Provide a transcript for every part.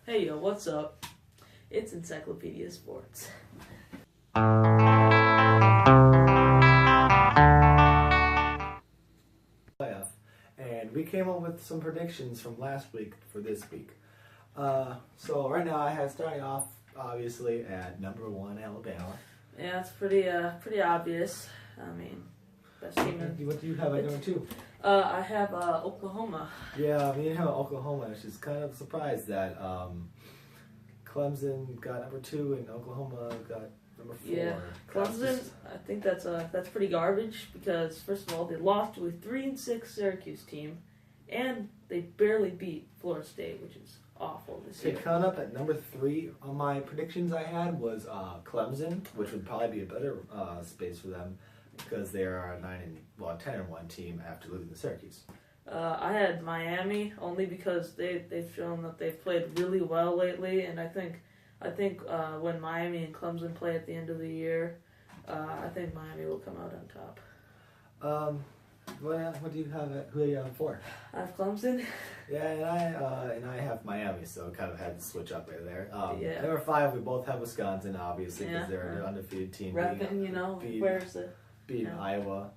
Hey yo, what's up? It's Encyclopedia Sports. Playoff, and we came up with some predictions from last week for this week. So right now I have starting off obviously at number 1 Alabama. Yeah, it's pretty obvious. I mean, best team in. What do you have at number 2? I have Oklahoma. Yeah, me and Oklahoma. Which is kind of surprised that Clemson got number 2 and Oklahoma got number 4. Yeah, Clemson. I think that's pretty garbage because first of all they lost to a 3-6 Syracuse team, and they barely beat Florida State, which is awful this year. Coming up at number 3 on my predictions I had was Clemson, which would probably be a better space for them because they are a 10-1 team after losing to Syracuse. I had Miami only because they've shown that they've played really well lately, and I think when Miami and Clemson play at the end of the year, I think Miami will come out on top. What do you have? Who are you on for? I have Clemson. Yeah, and I have Miami, so kind of had to switch up right there. Yeah. Number 5, we both have Wisconsin, obviously, because they're an undefeated team. Repping, where's the beating Iowa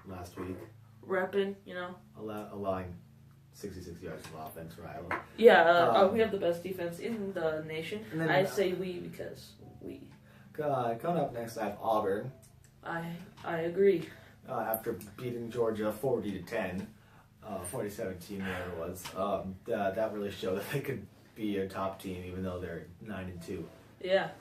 last week. Repping, allowing 66 yards of offense for Iowa. Yeah, we have the best defense in the nation. And then, I say we because we. Coming up next, I have Auburn. I agree. After beating Georgia 40-10, 2017, whatever it was, that really showed that they could be a top team, even though they're 9-2. Yeah,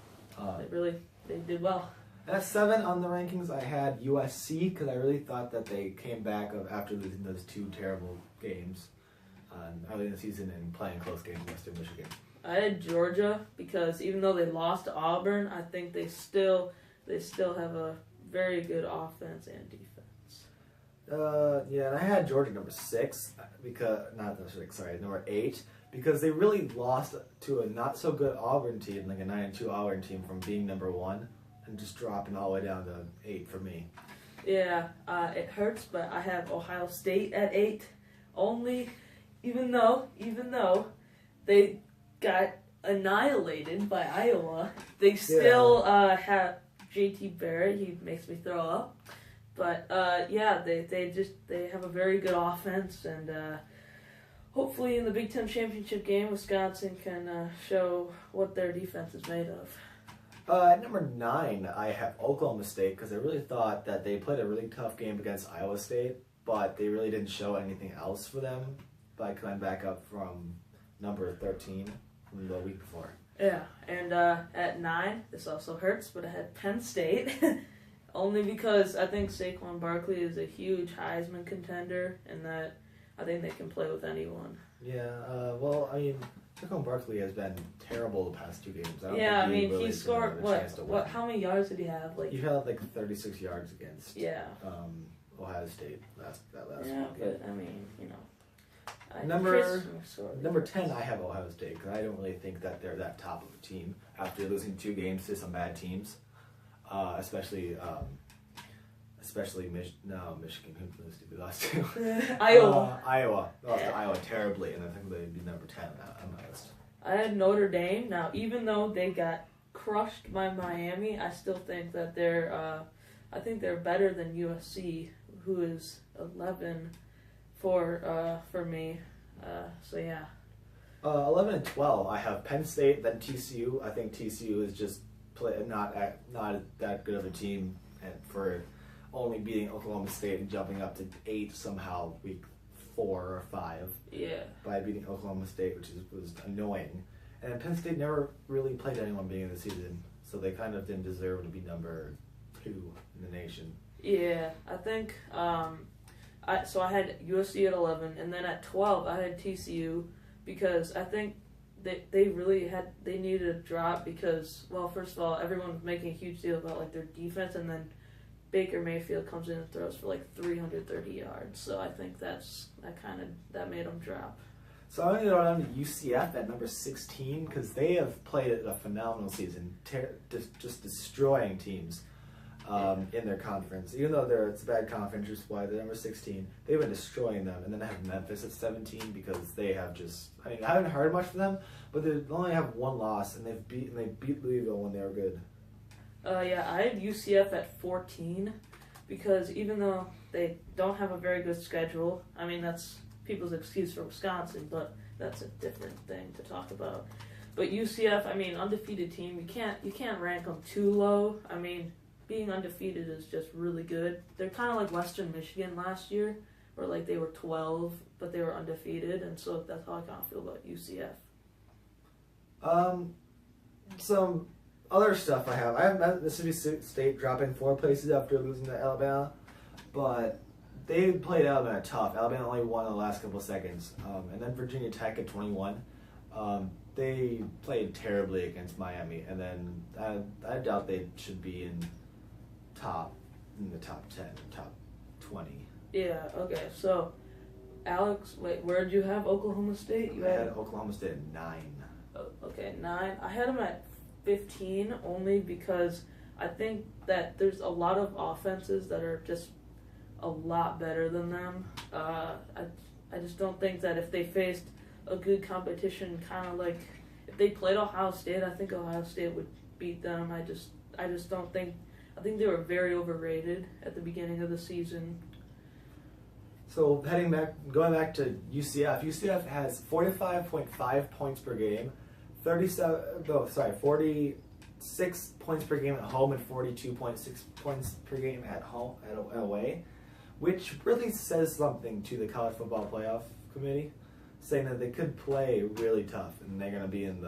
they did well. At 7 on the rankings, I had USC because I really thought that they came back after losing those 2 terrible games early in the season and playing close games in Western Michigan. I had Georgia because even though they lost to Auburn, I think they still have a very good offense and defense. And I had Georgia number 6 number 8 because they really lost to a not so good Auburn team, like a 9-2 Auburn team, from being number 1 and just dropping all the way down to 8 for me. Yeah, it hurts, but I have Ohio State at 8 only, even though they got annihilated by Iowa. They still have JT Barrett. He makes me throw up. But they have a very good offense, and hopefully in the Big Ten championship game, Wisconsin can show what their defense is made of. At number 9, I have Oklahoma State because I really thought that they played a really tough game against Iowa State, but they really didn't show anything else for them by coming back up from number 13 from the week before. Yeah, and at 9, this also hurts, but I had Penn State, only because I think Saquon Barkley is a huge Heisman contender, and that I think they can play with anyone. Yeah, Saquon Barkley has been terrible the past 2 games. He scored what? How many yards did he have? He had 36 yards against Ohio State last week. Yeah, but Number 10, I have Ohio State because I don't really think that they're that top of a team after losing 2 games to some bad teams, especially Michigan. Who lost to? Iowa. Iowa lost to Iowa terribly, and I think they'd be number 10 on my list. I had Notre Dame. Now, even though they got crushed by Miami, I still think that they're better than USC, who is 11 for me. 11 and 12, I have Penn State, then TCU. I think TCU is just not that good of a team, and for only beating Oklahoma State and jumping up to 8 somehow week 4 or 5. Yeah. By beating Oklahoma State, which was annoying. And Penn State never really played anyone beginning of the season, so they kind of didn't deserve to be number 2 in the nation. Yeah, I think. So I had USC at 11, and then at 12 I had TCU because I think they needed a drop because, well, first of all, everyone was making a huge deal about their defense, and then Baker Mayfield comes in and throws for 330 yards. So I think that made them drop. So I'm going to go down to UCF at number 16 because they have played a phenomenal season, just destroying teams. in their conference. Even though it's a bad conference, which is why they're number 16, they've been destroying them. And then I have Memphis at 17 because they have just, I mean, I haven't heard much from them, but they only have one loss, and they beat Louisville when they were good. Yeah, I had UCF at 14 because even though they don't have a very good schedule, I mean, that's people's excuse for Wisconsin, but that's a different thing to talk about. But UCF, I mean, undefeated team, you can't rank them too low. I mean, being undefeated is just really good. They're kind of like Western Michigan last year, where like they were 12, but they were undefeated, and so that's how I kind of feel about UCF. Some other stuff I have Mississippi State dropping 4 places after losing to Alabama, but they played Alabama tough. Alabama only won in the last couple of seconds, and then Virginia Tech at 21. They played terribly against Miami, and then I doubt they should be in the top 10, top 20. Yeah, okay, so Alex, wait, where did you have Oklahoma State? I had Oklahoma State at 9. Oh, okay, 9. I had them at 15 only because I think that there's a lot of offenses that are just a lot better than them. I just don't think that if they faced a good competition, kind of like if they played Ohio State, I think Ohio State would beat them. I just don't think. I think they were very overrated at the beginning of the season. So going back to UCF. UCF has 45.5 points per game, 46 points per game at home, and 42.6 points per game at away, which really says something to the College Football Playoff Committee, saying that they could play really tough and they're going to be in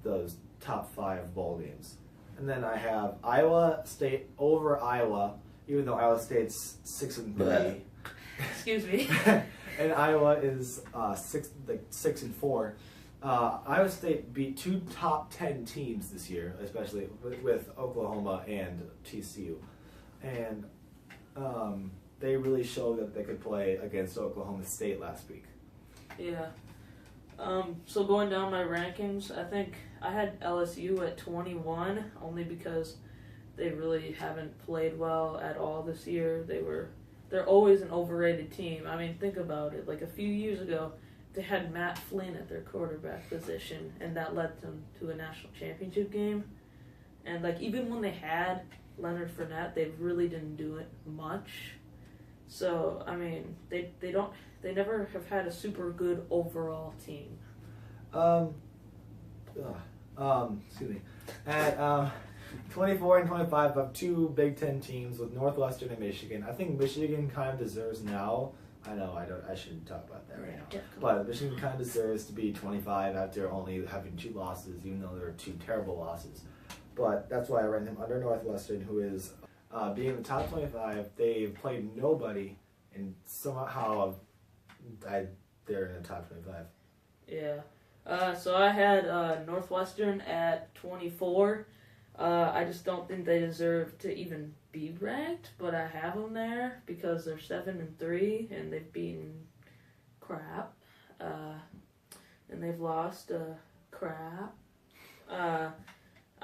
those top 5 bowl games. And then I have Iowa State over Iowa, even though Iowa State's 6-3. Excuse me. And Iowa is 6-4. Iowa State beat 2 top 10 teams this year, especially with Oklahoma and TCU, and they really showed that they could play against Oklahoma State last week. Yeah. So going down my rankings, I think I had LSU at 21 only because they really haven't played well at all this year. They're always an overrated team. I mean, think about it. Like a few years ago, they had Matt Flynn at their quarterback position, and that led them to a national championship game. And like even when they had Leonard Fournette, they really didn't do it much. So I mean, they never have had a super good overall team. Excuse me. At 24 and 25, I have 2 Big Ten teams with Northwestern and Michigan. I think Michigan kind of deserves now. I know I shouldn't talk about that right now. Yeah, but Michigan kind of deserves to be 25 after only having 2 losses, even though there are 2 terrible losses. But that's why I ranked them under Northwestern, who is being in the top 25. They've played nobody, and somehow they're in the top 25. Yeah. So I had Northwestern at 24. I just don't think they deserve to even be ranked, but I have them there because they're 7-3 and they've beaten crap, and they've lost crap. I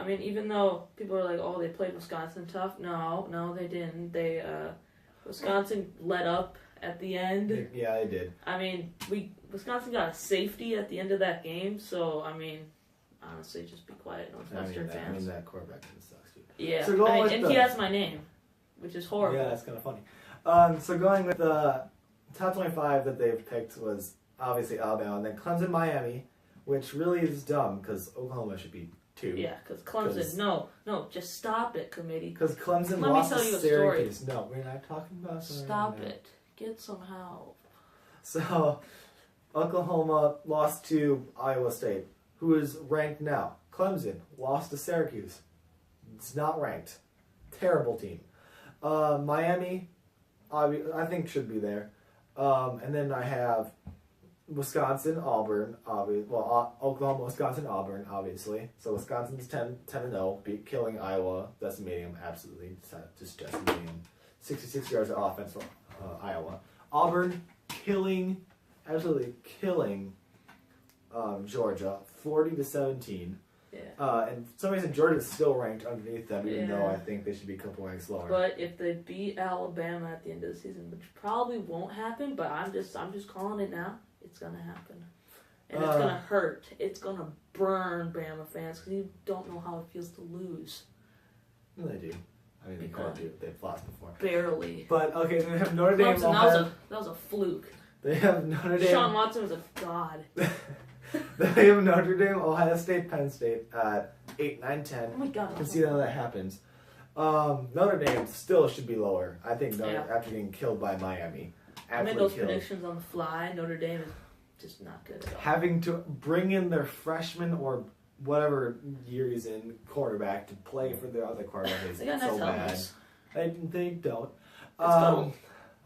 mean, even though people are like, "Oh, they played Wisconsin tough," no, they didn't. Wisconsin let up at the end. Yeah, they did. I mean, Wisconsin got a safety at the end of that game, so I mean, honestly, just be quiet, Northwestern fans. I mean, that quarterback sucks, dude. Yeah, so he has my name, which is horrible. Yeah, that's kind of funny. So going with the top 25 that they've picked was obviously Alabama, and then Clemson, Miami, which really is dumb because Oklahoma should be 2. Yeah, because Clemson. No, just stop it, committee. Because Clemson Let lost me tell to you a Syracuse. story. No, we're not talking about Stop it. Get some help. So, Oklahoma lost to Iowa State, who is ranked now. Clemson lost to Syracuse. It's not ranked. Terrible team. Miami, I think should be there. And then I have Wisconsin, Auburn, Oklahoma, Wisconsin, Auburn, obviously. So Wisconsin's 10-0, killing Iowa, decimating them, absolutely, just decimating them. 66 yards of offense for Iowa. Auburn absolutely killing Georgia, 40-17. Yeah. And for some reason, Georgia's still ranked underneath them, even though Yeah. I think they should be a couple ranks lower. But if they beat Alabama at the end of the season, which probably won't happen, but I'm just calling it now. It's gonna happen, and it's gonna hurt. It's gonna burn Bama fans because you don't know how it feels to lose. No, they do. I mean, they kind of do. They've lost before. Barely. But okay, they have Notre Dame. Clemson, that was a fluke. They have Notre Dame. Sean Watson was a god. They have Notre Dame, Ohio State, Penn State at 8, 9, 10. Oh my god. You can see how that happens. Notre Dame still should be lower. I think after getting killed by Miami. I made those predictions on the fly. Notre Dame is just not good at all. Having to bring in their freshman or whatever year he's in quarterback to play for their other quarterback is They got so nice bad. helmets. They don't. Cool.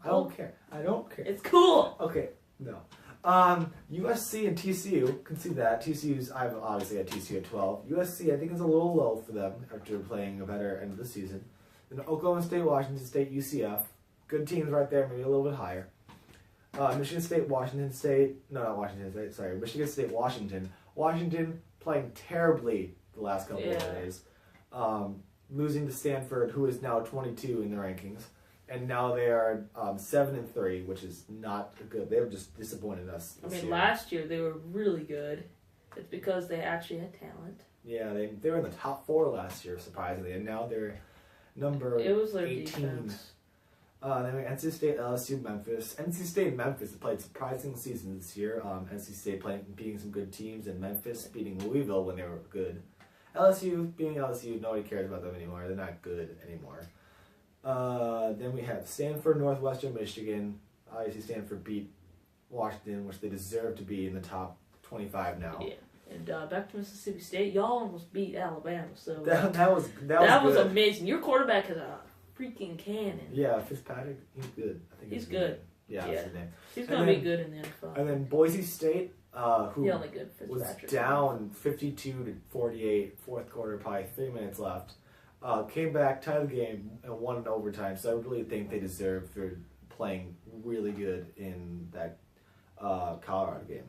I don't care. I don't care. It's cool. Okay, no. USC and TCU, can see that. I've obviously had TCU at 12. USC, I think, is a little low for them after playing a better end of the season. Then Oklahoma State, Washington State, UCF. Good teams right there, maybe a little bit higher. Michigan State, Washington State. No, not Washington State, sorry. Michigan State, Washington. Washington playing terribly the last couple of days. Losing to Stanford, who is now 22 in the rankings. And now they are 7-3, which is not good. They were just disappointed us this year. Last year they were really good. It's because they actually had talent. Yeah, they were in the top 4 last year, surprisingly, and now they're number 18. It was their defense. Then we NC State, LSU, Memphis. NC State and Memphis have played surprising seasons this year. NC State beating some good teams, and Memphis beating Louisville when they were good. LSU being LSU, nobody cares about them anymore. They're not good anymore. Then we have Stanford, Northwestern, Michigan. Obviously, Stanford beat Washington, which they deserve to be in the top 25 now. Yeah. And back to Mississippi State, y'all almost beat Alabama. So that was was amazing. Your quarterback is a freaking cannon. Yeah, Fitzpatrick, he's good. I think he's good. Yeah, that's his name. He's gonna be good in the NFL. And then Boise State, who only good was down 52-48, fourth quarter, probably 3 minutes left. Came back, tied the game, and won in overtime. So I really think they deserve for playing really good in that Colorado game.